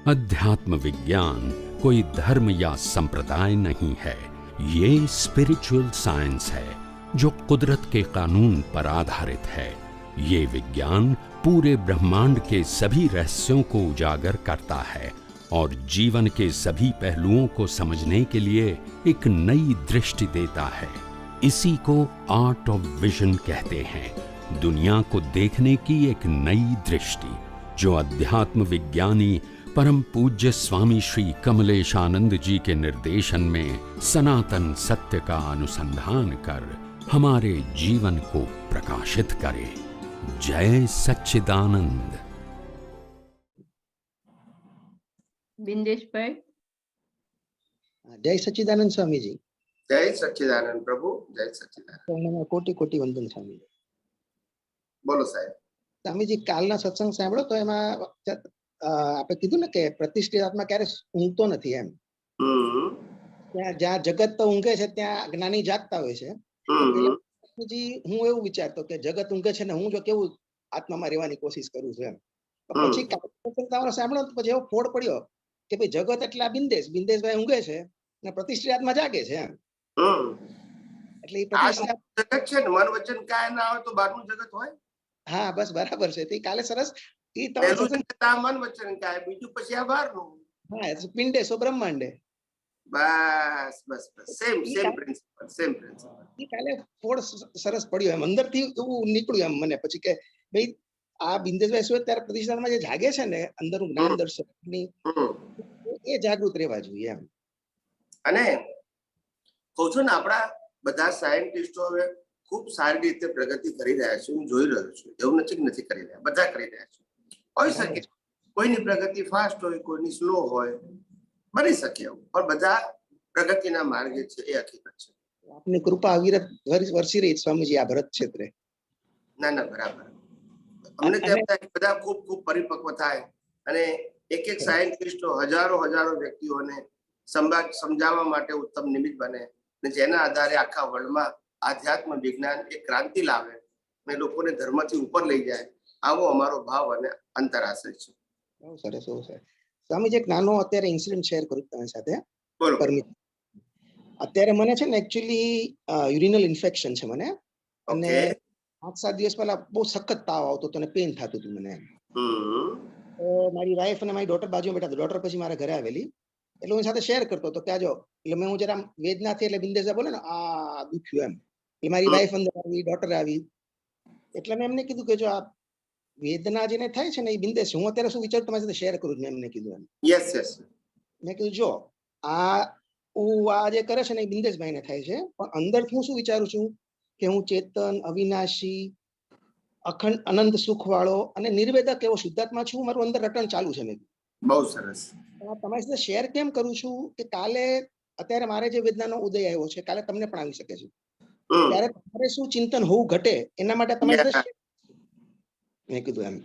अध्यात्म विज्ञान कोई धर्म या संप्रदाय नहीं है, ये स्पिरिचुअल साइंस है जो कुदरत के कानून पर आधारित है। ये विज्ञान पूरे ब्रह्मांड के सभी रहस्यों को उजागर करता है और जीवन के सभी पहलुओं को समझने के लिए एक नई दृष्टि देता है। इसी को आर्ट ऑफ विजन कहते हैं, दुनिया को देखने की एक नई दृष्टि, जो अध्यात्म विज्ञानी परम पूज्य स्वामी श्री कमलेशानंद जी के निर्देशन में सनातन सत्य का अनुसंधान कर हमारे जीवन को प्रकाशित करे। जय सच्चिदानंद। बिंदेश भाई। जय सच्चिदानंद स्वामी जी। जय सच्चिदानंद प्रभु। जय सच्चिदानंद। कोटि कोटि वंदन स्वामी। बोलो साहेब। स्वामी जी, कालना सत्संग सांभळो तो एमा आपे कीधुं ने के प्रतिष्ठित आत्मा क्यारे ઊંઘતો નથી એમ। જ્યાં જગત તો ઊંઘે છે ત્યાં જ્ઞાની જાગતા હોય છે। જી હું એવું વિચારતો કે જગત ઊંઘે છે ને હું જો કેવું આત્મામાં રહેવાની કોશિશ કરું છું એમ। પછી તમારો સાંભળો તો પછી એવો ફોડ પડ્યો કે ભાઈ જગત એટલે બિંદેશભાઈ ઊંઘે છે ને પ્રતિષ્ઠિત આત્મા જાગે છે એમ। એટલે એ પ્રતિષ્ઠિત જગત છે ને મન વચન કાય ના હોય તો બહારનું જગત હોય। હા બસ બરાબર છે। તે કાલે સરસ मन वचन काय बीजू પછી આ બહારનું। હા પિંડેશો બ્રહ્માંડે। બસ બસ બસ સેમ પ્રિન્સિપલ। ઈ કાલે ફોડ સરસ પડ્યો એમ અંદરથી એવું નીકળ્યું એમ મને પછી કે ભાઈ આ બિંદેશભાઈ શું ત્યારે પ્રતિષ્ઠાનમાં જે જાગે છે ને અંદરનું જ્ઞાન દર્શનની એ જાગૃત રહેવા જોઈએ એમ। અને કહું છું ને આપણા બધા સાયન્ટિસ્ટો હવે ખૂબ સારી રીતે પ્રગતિ કરી રહ્યા છે। હું જોઈ રહ્યો છું, એવું નથી કરી રહ્યા, બધા કરી રહ્યા છે। હોઈ શકે કોઈની પ્રગતિ ફાસ્ટ હોય, કોઈની સ્લો હોય, બની શકે એવું, પણ બધા પ્રગતિના માર્ગે છે, એ હકીકત છે। આપની કૃપા અવિરત વરસી રહી સ્વામીજી આ ભરત ક્ષેત્રે। ના ના બરાબર। અમને તેમ થાય બધા ખૂબ ખૂબ પરિપક્વ થાય અને એક એક સાયન્ટિસ્ટો હજારો વ્યક્તિઓને સમજાવવા માટે ઉત્તમ નિમિત્ત બને અને જેના આધારે આખા વર્લ્ડમાં આધ્યાત્મ વિજ્ઞાન એક ક્રાંતિ લાવે અને લોકોને ધર્મથી ઉપર લઈ જાય, આવો અમારો ભાવ અને અંતરાશય છે। બહુ સરસ બહુ સરસ। સ્વામીજી એક નાનો અત્યારે ઇન્સિડન્ટ શેર કરું તમારી સાથે। બોલો। અત્યારે મને છે ને એકચ્યુઅલી યુરિનલ ઇન્ફેક્શન છે મને અને 5-7 દિવસ પહેલા બહુ સખત તાવ આવતો હતો અને પેઇન થતું હતું મને। તો મારી વાઈફ અને મારી ડોટર બાજુમાં બેઠા હતા। ડોટર પછી મારા ઘરે આવેલી એટલે હું સાથે શેર કરતો હતો કે આજો એટલે મેં હું જરા વેદનાથી એટલે બિંદેશભાઈ બોલે ને આ દુખ્યું એમ એટલે મારી વાઈફ અંદર આવી, ડોટર આવી એટલે મેં એમને કીધું કે જો આ વેદના જેને થાય છે ને એ બિંદેશ હું અત્યારે શું વિચારું તમારી સાથે શેર કરું મેં એમને કીધું એમ। Yes yes. મેં કીધું જો આ જે કરે છે ને એ બિંદેશભાઈને થાય છે, પણ અંદરથી હું શું વિચારું છું કે હું ચેતન, અવિનાશી, અખંડ, અનંત સુખ વાળો અને નિર્વેદક એવો શુદ્ધાત્મા છું। મારું અંદર રટણ ચાલુ છે। મેં બહુ સરસ। તમારી સાથે શેર કેમ કરું છું કે કાલે અત્યારે મારે જે વેદનાનો ઉદય આવ્યો છે કાલે તમને પણ આવી શકે છે, ત્યારે તમારે શું ચિંતન હોવું ઘટે એના માટે તમારી સાથે મેં કીધું એમ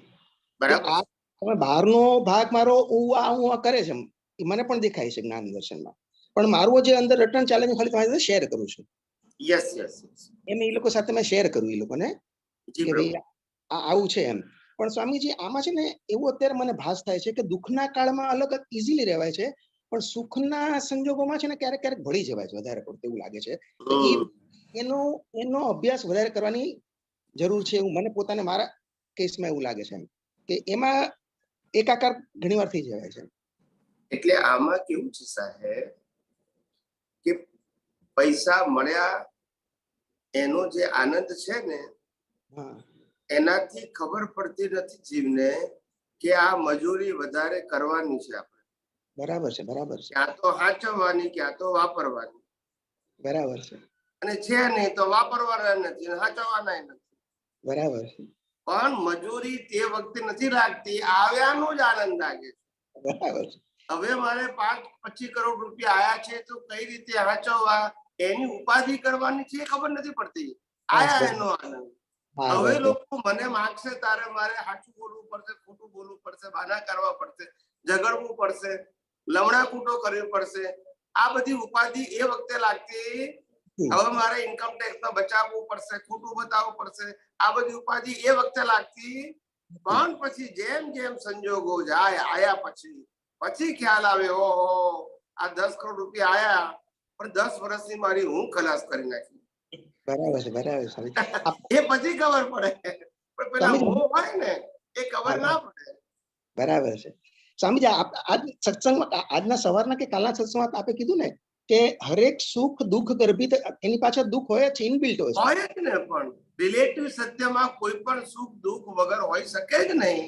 બરાબર। તમે બહારનો ભાગ મારો હું કરે છે એ મને પણ દેખાય છે જ્ઞાન દર્શનમાં, પણ મારું જે અંદર રટણ ચાલે છે ખાલી તમારી સાથે શેર કરું છું। યસ યસ એમ એ લોકો સાથે મેં શેર કર્યું એ લોકોને કે ભાઈ આ આવું છે એમ। પણ સ્વામીજી આમાં છે ને એવું અત્યારે મને ભાસ થાય છે કે દુઃખના કાળમાં અલગ ઇઝીલી રહેવાય છે, પણ સુખના સંજોગોમાં છે ને ક્યારેક ભળી જવાય છે વધારે પડતું એવું લાગે છે। તો એનો અભ્યાસ વધારે કરવાની જરૂર છે એવું મને પોતાને મારા કેસમાં એવું લાગે છે એમ કે એમાં એકાકાર ઘણીવાર થઈ જવાય છે। એટલે આમાં કેવું છે સાહેબ કે પૈસા મળ્યા એનો જે આનંદ છે ને એનાથી ખબર પડતી નથી જીવને કે આ મજૂરી વધારે કરવાની છે આપણે। બરાબર છે બરાબર છે। ક્યાં તો હાચવવાની ક્યાં તો વાપરવાની। બરાબર છે। અને છે નહીં તો વાપરવાના નથી, હાચવવાના નથી। બરાબર છે। પણ મજૂરી તે વખતે નથી લાગતી, આવ્યાનો જ આનંદ લાગે છે। બરાબર છે। હવે મારે 5-25 કરોડ રૂપિયા આયા છે તો કઈ રીતે હાચવવા એની ઉપાધિ કરવાની છે ખબર નથી પડતી, આયા એનો આનંદ। હવે લોકો મને માંગશે તારે મારે સાચું બોલવું પડશે, ખોટું બોલવું પડશે, બાના કરવા પડશે, ઝઘડવું પડશે, લમણા કૂટો કરવી પડશે, આ બધી ઉપાધિ એ વખતે લાગતી। હવે મારે ઇન્કમ ટેક્સ માં બચાવવું પડશે, ખોટું બતાવવું પડશે, આ બધી ઉપાધિ એ વખતે લાગતી। પણ પછી જેમ જેમ સંજોગો જાય આયા પછી પછી ખ્યાલ આવે ઓહો આ 10 કરોડ રૂપિયા આયા પણ 10 વર્ષની મારી હું ખલાસ કરી નાખી. બરાબર છે, બરાબર છે. એ પછી ખબર પડે, પણ પેલા મોહ હોય ને એ ખબર ના પડે. બરાબર છે સ્વામીજી. આજ સત્સંગમાં, આજના સવારના કે કાલના સત્સંગમાં આપે કીધું ને કે હરેક સુખ દુઃખ ગર્ભિત, એની પાછળ દુઃખ હોય છે, ઇનબિલ્ટ હોય હોય જ ને, પણ રિલેટિવ સત્યમાં કોઈ પણ સુખ દુઃખ વગર હોઈ શકે જ નહીં.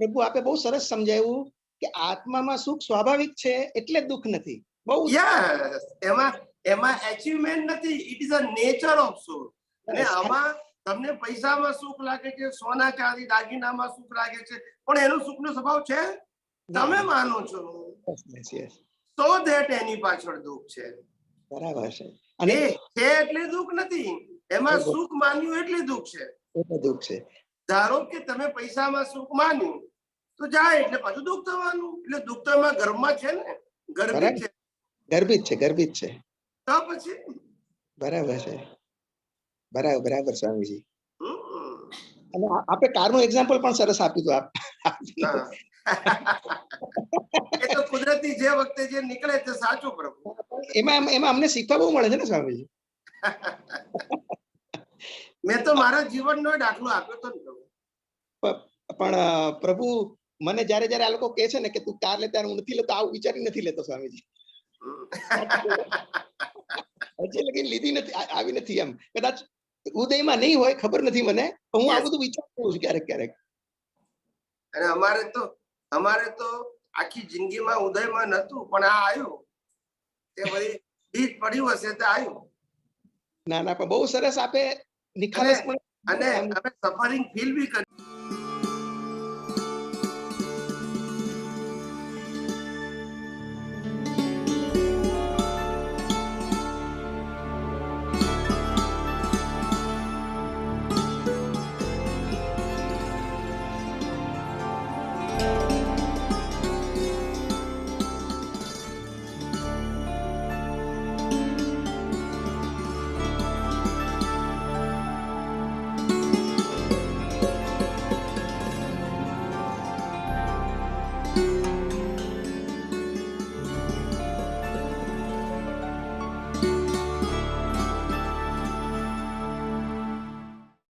પ્રભુ આપે બહુ સરસ સમજાવ્યું કે આત્મામાં સુખ સ્વાભાવિક છે એટલે દુઃખ નથી. બહુ યસ, એમાં એચિવમેન્ટ નથી, it is a nature of સુખ. અને આમાં તમને પૈસામાં સુખ લાગે છે, સોના ચાંદી દાગીનામાં સુખ લાગે છે, પણ એનો સુખનો સ્વભાવ છે તમે માનો છો તો ધેટ એની પાછળ દુઃખ છે. બરાબર છે. અને છે એટલે દુઃખ નથી, એમાં સુખ માન્યું એટલે દુઃખ છે. દુઃખ છે. ધારો કે તમે પૈસામાં સુખ માન્યું તો જાય એટલે પાછું દુઃખ થવાનું. એટલે દુઃખ તો એમાં ગર્ભમાં છે ને, ગર્ભિત છે. ગર્ભિત છે, ગર્ભિત છે. તો પછી બરાબર છે. બરાબર, બરાબર સ્વામીજી. અને આપે કારનું એક્ઝામ્પલ પણ સરસ આપ્યું હતું. એ તો કુદરતી જે વખતે જે નીકળે તે સાચું પ્રભુ. એમાં અમને શીખવા બહુ મળે છે ને સ્વામીજી. મેં તો મારા જીવનનો દાખલો આપ્યો તો ને. પણ પ્રભુ મને જયારે જયારે આ લોકો કહે છે ને કે તું કાર લેતા, હું નથી લેતો, આવું વિચારી નથી લેતો સ્વામીજી. હજી લગી લીધી નથી, આવી નથી. એમ કદાચ ઉદયમાં નહીં હોય, ખબર નથી મને, હું આ બધું વિચારતો છું ક્યારેક ક્યારેક. અને અમારે તો આખી જિંદગીમાં ઉદયમાં નતું, પણ આ આવ્યું તે બધી બીજ પડ્યું હશે તે આવ્યું. ના ના, પણ બહુ સરસ આપે નિખાલસ પણ, અને અમે સફરિંગ ફીલ બી કર્યું.